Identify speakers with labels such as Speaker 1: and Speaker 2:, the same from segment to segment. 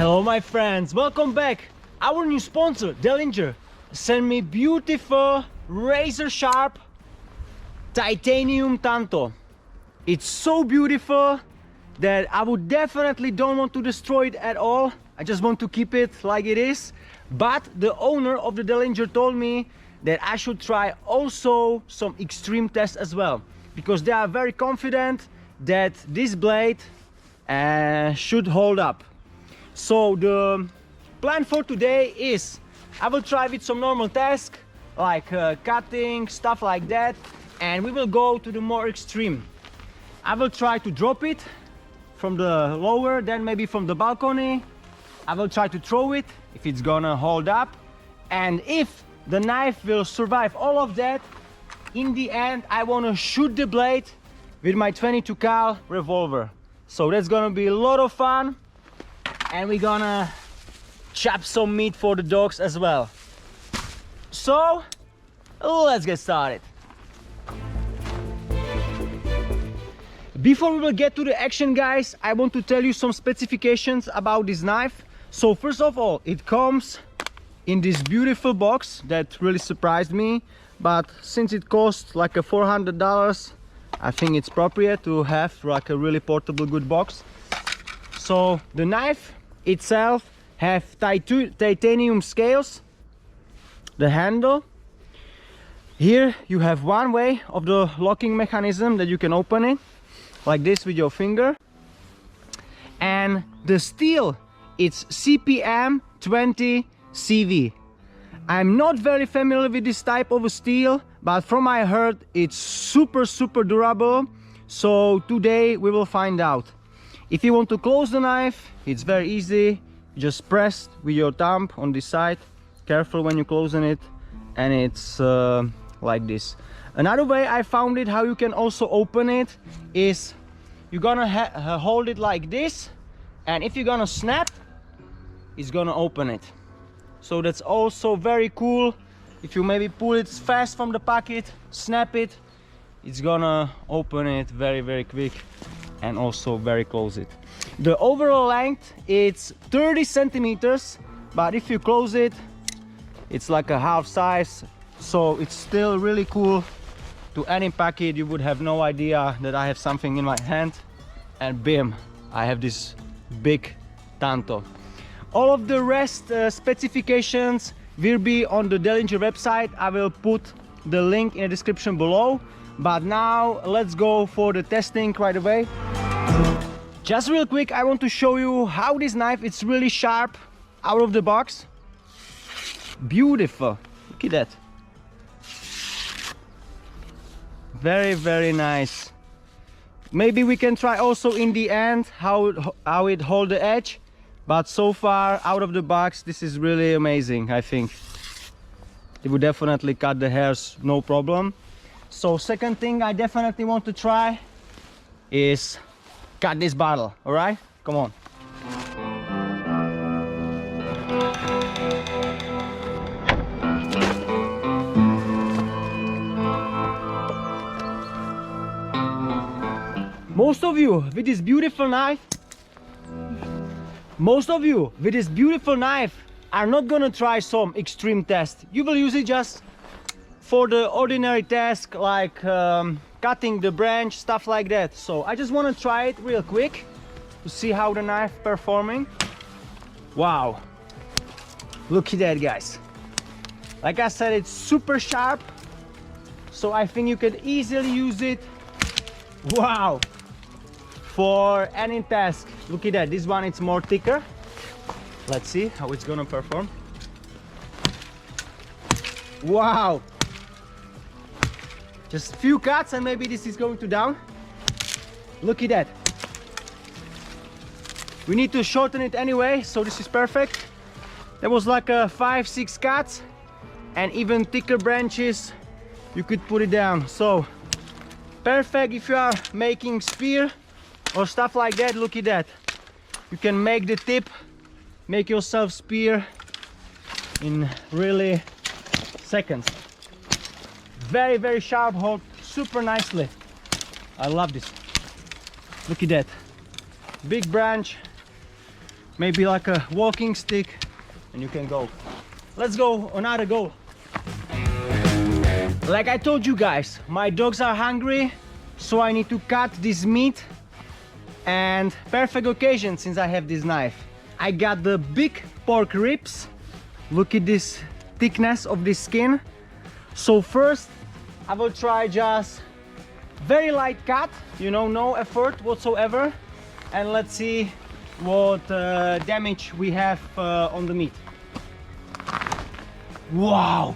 Speaker 1: Hello my friends, welcome back. Our new sponsor, Dellinger, sent me beautiful razor sharp Titanium Tanto. It's so beautiful that I would definitely don't want to destroy it at all. I just want to keep it like it is. But the owner of the Dellinger told me that I should try also some extreme tests as well, because they are very confident that this blade should hold up. So the plan for today is I will try with some normal tasks like cutting, stuff like that, and we will go to the more extreme. I will try to drop it from the lower, then maybe from the balcony. I will try to throw it if it's gonna hold up, and if the knife will survive all of that, in the end I want to shoot the blade with my 22 cal revolver. So that's gonna be a lot of fun, and we're gonna chop some meat for the dogs as well. So let's get started. Before we will get to the action, guys, I want to tell you some specifications about this knife. So first of all, it comes in this beautiful box that really surprised me, but since it costs like a $400, I think it's appropriate to have like a really portable good box. So the knife itself have titanium scales. The handle, here you have one way of the locking mechanism that you can open it like this with your finger, and the steel, it's CPM 20 CV. I'm not very familiar with this type of steel, but from what I heard it's super durable. So today we will find out. If you want to close the knife, it's very easy. You just press with your thumb on this side, careful when you're closing it, and it's like this. Another way I found it how you can also open it is you're gonna hold it like this, and if you're gonna snap, it's gonna open it. So that's also very cool. If you maybe pull it fast from the pocket, snap it, it's gonna open it very quick, and also very close it. The overall length, it's 30 centimeters, but if you close it, it's like a half size, so it's still really cool. To any pocket, you would have no idea that I have something in my hand, and bam, I have this big Tanto. All of the rest specifications will be on the Dellinger website. I will put the link in the description below. But now let's go for the testing right away. Just real quick, I want to show you how this knife, it's really sharp out of the box. Beautiful, look at that. Very nice. Maybe we can try also in the end how it hold the edge. But so far, out of the box, this is really amazing, I think. It would definitely cut the hairs, no problem. So second thing I definitely want to try is cut this bottle, all right? Come on. Most of you with this beautiful knife are not gonna try some extreme test. You will use it just for the ordinary task like cutting the branch, stuff like that. So I just want to try it real quick to see how the knife performing. Wow, look at that, guys. Like I said, it's super sharp, so I think you can easily use it, wow, for any task. Look at that, this one it's more thicker. Let's see how it's gonna perform. Wow, just few cuts and maybe this is going to down. Look at that. We need to shorten it anyway, so this is perfect. There was like a 5-6 cuts, and even thicker branches you could put it down. So perfect if you are making spear or stuff like that. Look at that, you can make the tip, make yourself spear in really seconds. Very sharp, hold super nicely. I love this. Look at that, big branch, maybe like a walking stick, and you can go. Let's go, another goal. Like I told you guys, my dogs are hungry, so I need to cut this meat, and perfect occasion since I have this knife. I got the big pork ribs. Look at this thickness of the skin. So first I will try just very light cut, you know, no effort whatsoever, and let's see what damage we have on the meat. Wow,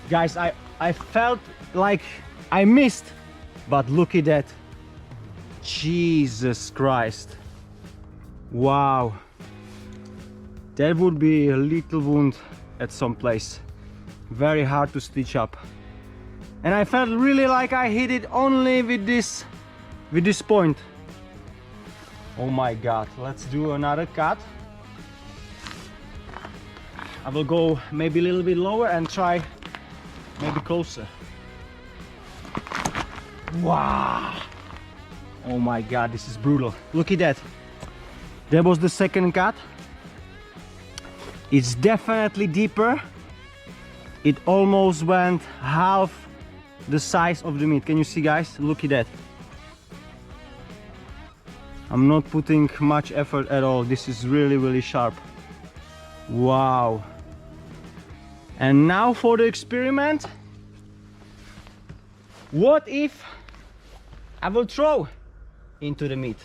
Speaker 1: guys, I felt like I missed, but look at that. Jesus Christ. Wow, that would be a little wound at some place, very hard to stitch up. And I felt really like I hit it only with this point. Oh my god, let's do another cut. I will go maybe a little bit lower and try maybe closer. Wow, oh my god, this is brutal. Look at that. That was the second cut. It's definitely deeper. It almost went half the size of the meat. Can you see, guys? Look at that. I'm not putting much effort at all. This is really sharp. Wow. And now for the experiment. What if I will throw into the meat?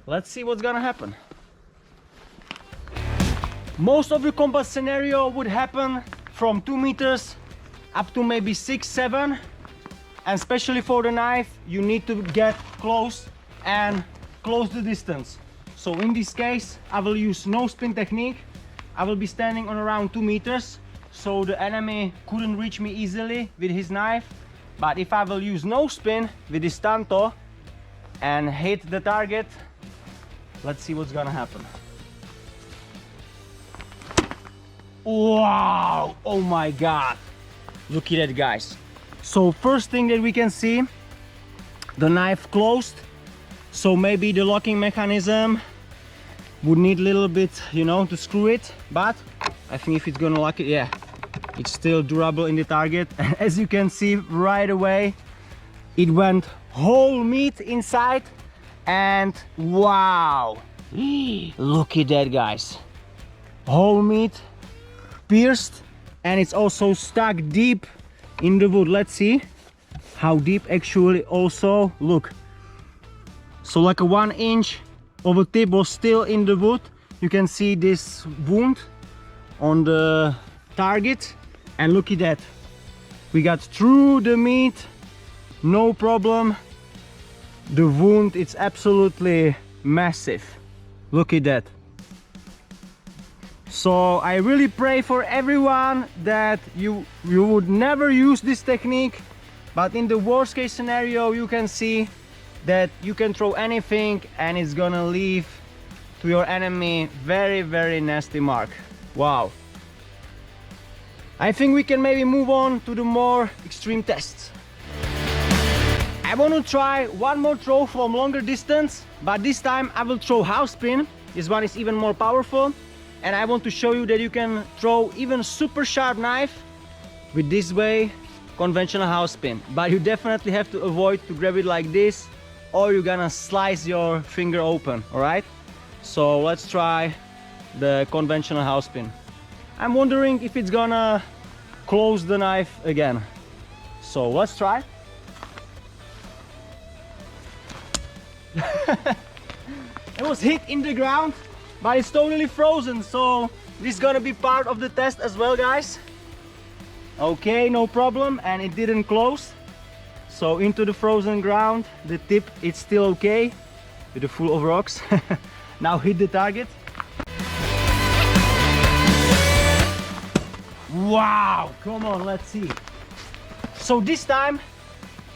Speaker 1: Let's see what's gonna happen. Most of the combat scenario would happen from 2 meters up to maybe 6, 7, and especially for the knife you need to get close and close the distance. So in this case I will use no spin technique. I will be standing on around 2 meters, so the enemy couldn't reach me easily with his knife. But if I will use no spin with this Tanto and hit the target, let's see what's gonna happen. Wow, oh my god, look at that, guys. So first thing that we can see, the knife closed, so maybe the locking mechanism would need a little bit, you know, to screw it, but I think if it's gonna lock it, yeah, it's still durable in the target. And as you can see right away, it went whole meat inside, and wow, look at that, guys, whole meat pierced, and it's also stuck deep in the wood. Let's see how deep actually also. Look, so like a 1 inch of a tip was still in the wood. You can see this wound on the target, and look at that, we got through the meat, no problem. The wound, it's absolutely massive. Look at that. So I really pray for everyone that you would never use this technique, but in the worst case scenario you can see that you can throw anything and it's gonna leave to your enemy very nasty mark. Wow. I think we can maybe move on to the more extreme tests. I want to try one more throw from longer distance, but this time I will throw half spin. This one is even more powerful. And I want to show you that you can throw even super sharp knife with this way, conventional house spin. But you definitely have to avoid to grab it like this, or you're gonna slice your finger open, alright? So let's try the conventional house spin. I'm wondering if it's gonna close the knife again. So let's try. It was hit in the ground, but it's totally frozen, so this is gonna be part of the test as well, guys. Okay, no problem, and it didn't close. So into the frozen ground, the tip, it's still okay with the full of rocks. Now hit the target. Wow, come on, let's see. So this time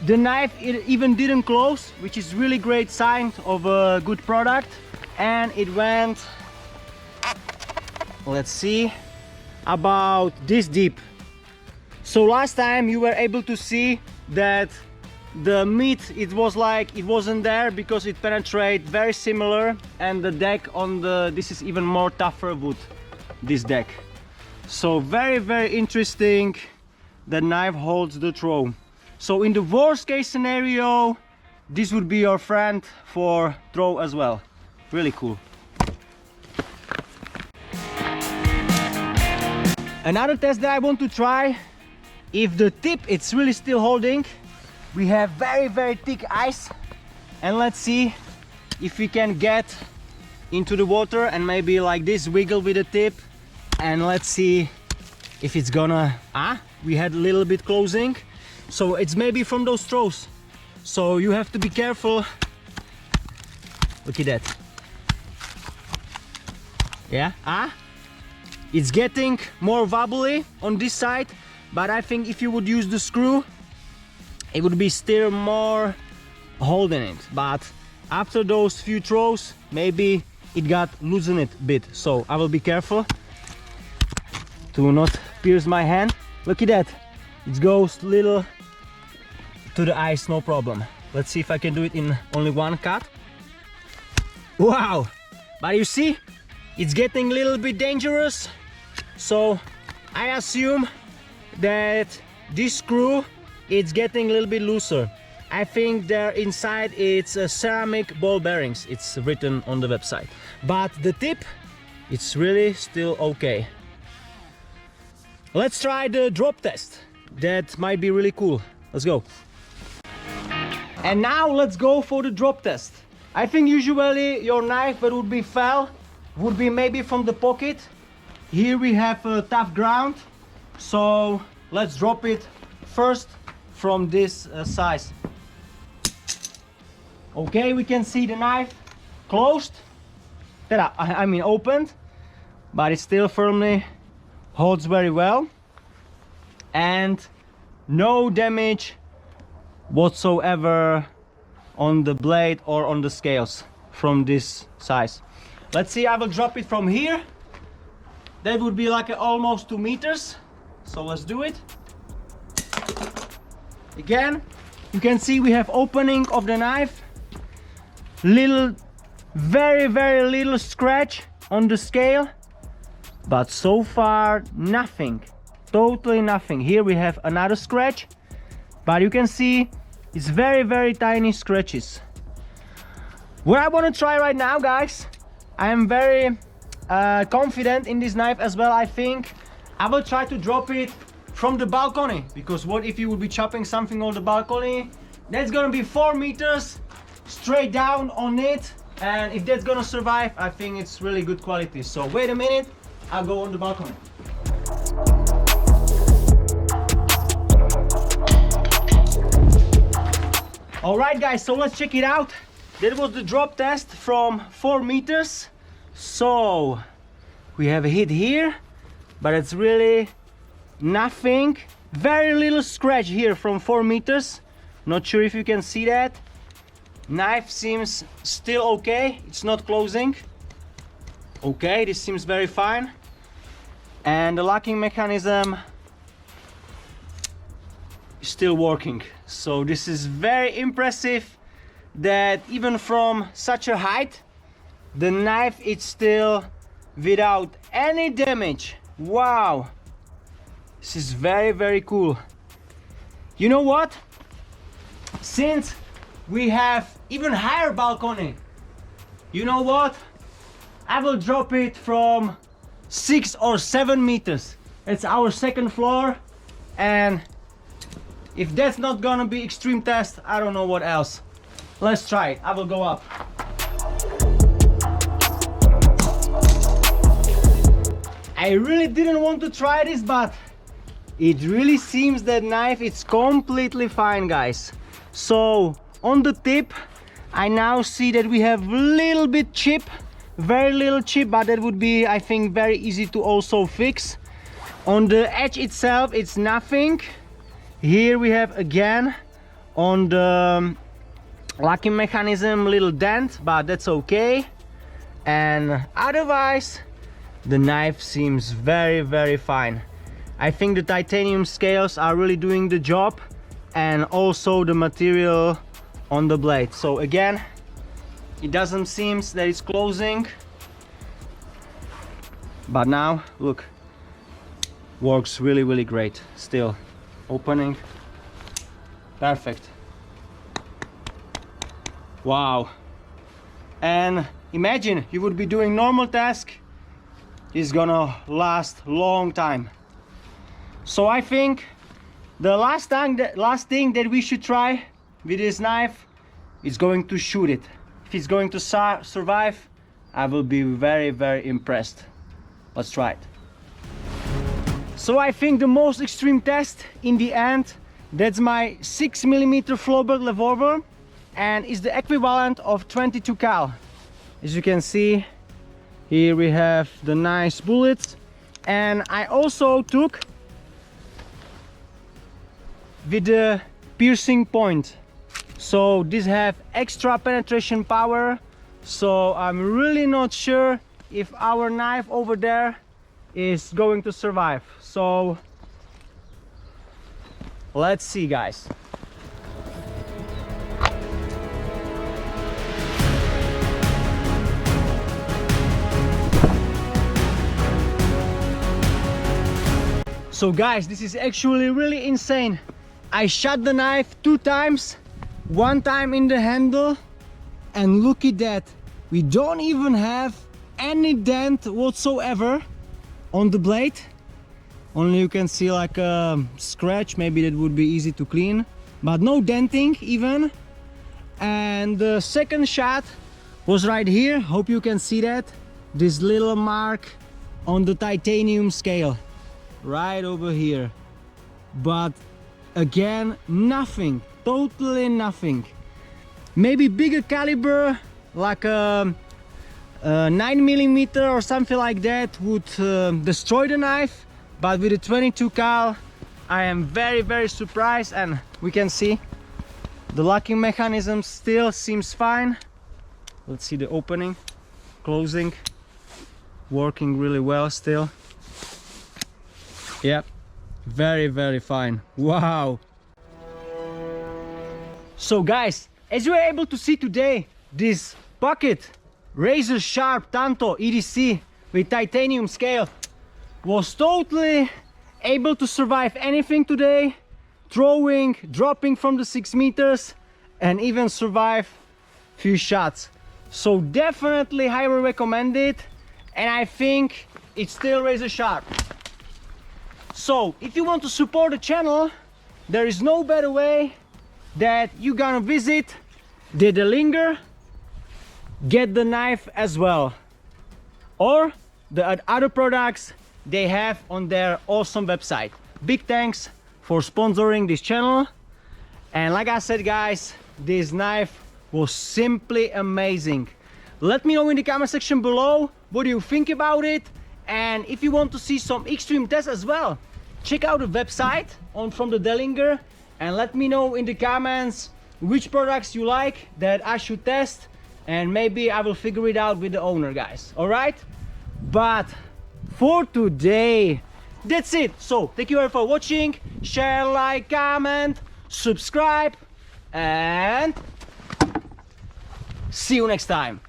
Speaker 1: the knife, it even didn't close, which is really great sign of a good product. And it went, let's see, about this deep. So last time you were able to see that the meat, it was like it wasn't there because it penetrates very similar, and the deck on the this is even more tougher wood, this deck. So very interesting. The knife holds the throw. So in the worst case scenario, this would be your friend for throw as well. Really cool. Another test that I want to try, if the tip it's really still holding. We have very thick ice, and let's see if we can get into the water and maybe like this wiggle with the tip, and let's see if it's gonna we had a little bit closing, so it's maybe from those throws, so you have to be careful. Look at that. Yeah, it's getting more wobbly on this side, but I think if you would use the screw it would be still more holding it, but after those few throws maybe it got loosened a bit, so I will be careful to not pierce my hand. Look at that, it goes little to the ice, no problem. Let's see if I can do it in only one cut. Wow, but you see it's getting a little bit dangerous, so I assume that this screw it's getting a little bit looser. I think there inside it's ceramic ball bearings, it's written on the website, but the tip it's really still okay. Let's try the drop test. That might be really cool. Let's go. And now let's go for the drop test. I think usually your knife that would be fell would be maybe from the pocket. Here we have a tough ground, so let's drop it first from this size. Okay, we can see the knife closed. I mean opened, but it still firmly holds very well, and no damage whatsoever on the blade or on the scales from this size. Let's see, I will drop it from here. That would be like almost 2 meters, so let's do it. Again, you can see we have opening of the knife, little, very little scratch on the scale, but so far nothing, totally nothing. Here we have another scratch, but you can see it's very tiny scratches. What I want to try right now, guys, I am very confident in this knife as well. I think I will try to drop it from the balcony, because what if you would be chopping something on the balcony? That's gonna be 4 meters straight down on it, and if that's gonna survive, I think it's really good quality. So wait a minute, I'll go on the balcony. Alright guys, so let's check it out. That was the drop test from 4 meters. So we have a hit here, but it's really nothing. Very little scratch here from 4 meters. Not sure if you can see that. Knife seems still okay, it's not closing. Okay, this seems very fine. And the locking mechanism is still working. So this is very impressive that even from such a height the knife is still without any damage. Wow, this is very cool. You know what, since we have even higher balcony, you know what, I will drop it from 6 or 7 meters. It's our second floor, and if that's not gonna be extreme test, I don't know what else. Let's try it. I will go up. I really didn't want to try this, but it really seems that knife is completely fine, guys. So on the tip I now see that we have little bit chip, very little chip, but that would be, I think, very easy to also fix. On the edge itself it's nothing. Here we have again on the locking mechanism little dent, but that's okay. And otherwise the knife seems very fine. I think the titanium scales are really doing the job. and also the material on the blade. So again, it doesn't seem that it's closing, but now look, works really great. Still opening, perfect. Wow. And imagine you would be doing normal task, it's gonna last long time. So I think the last thing that we should try with this knife is going to shoot it. If it's going to survive, I will be very impressed. Let's try it. So I think the most extreme test in the end, that's my 6mm Flowback revolver, and is the equivalent of 22 cal. As you can see, here we have the nice bullets, and I also took with the piercing point. So these have extra penetration power, so I'm really not sure if our knife over there is going to survive. So let's see, guys. So guys, this is actually really insane. I shot the knife 2 times, 1 time in the handle, and look at that. We don't even have any dent whatsoever on the blade. Only you can see like a scratch, maybe that would be easy to clean, but no denting even. And the second shot was right here, hope you can see that, this little mark on the titanium scale right over here. But again, nothing, totally nothing. Maybe bigger caliber, like a 9mm or something like that would destroy the knife, but with a 22 cal I am very surprised. And we can see the locking mechanism still seems fine. Let's see the opening, closing, working really well still. Yep, very fine. Wow. So guys, as you were able to see today, this pocket razor sharp Tanto EDC with titanium scale was totally able to survive anything today, throwing, dropping from the 6 meters, and even survive few shots. So definitely highly recommend it, and I think it's still razor sharp. So if you want to support the channel, there is no better way that you're gonna visit the Delinger, get the knife as well, or the other products they have on their awesome website. Big thanks for sponsoring this channel. And like I said, guys, this knife was simply amazing. Let me know in the comment section below what do you think about it, and if you want to see some extreme tests as well, check out the website from the Delinger, and let me know in the comments which products you like that I should test, and maybe I will figure it out with the owner, guys. All right, but for today that's it. So thank you all for watching. Share, like, comment, subscribe, and see you next time.